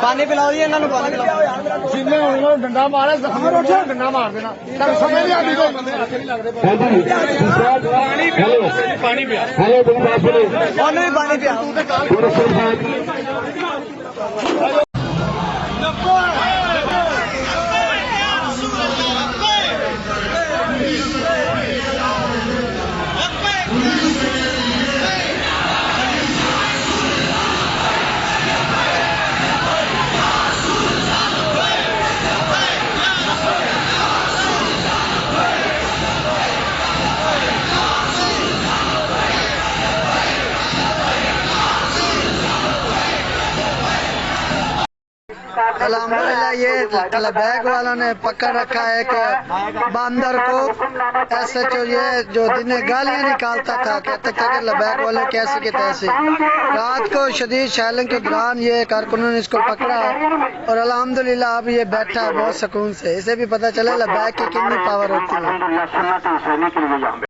पानी पिलाओ जी इन्होंने, पानी पिलाओ जिन्हें उन्होंने डंडा मारा जख्मी उठो डंडा मार देना समझ नहीं आती कोई पानी पिया उन्होंने भी पानी पिया। अल्हम्दुलिल्लाह ये लबैक वालों ने पकड़ रखा है एक बंदर को। SHO ये जो दिन गालियां निकालता था, कहते थे कि लबैक वाले कैसे के तैसे। रात को शदीद शैलिंग के दौरान ये कारकुनों ने इसको पकड़ा है और अल्हम्दुलिल्लाह अब ये बैठा है बहुत सुकून से। इसे भी पता चला लबैक की कितनी पावर होती है।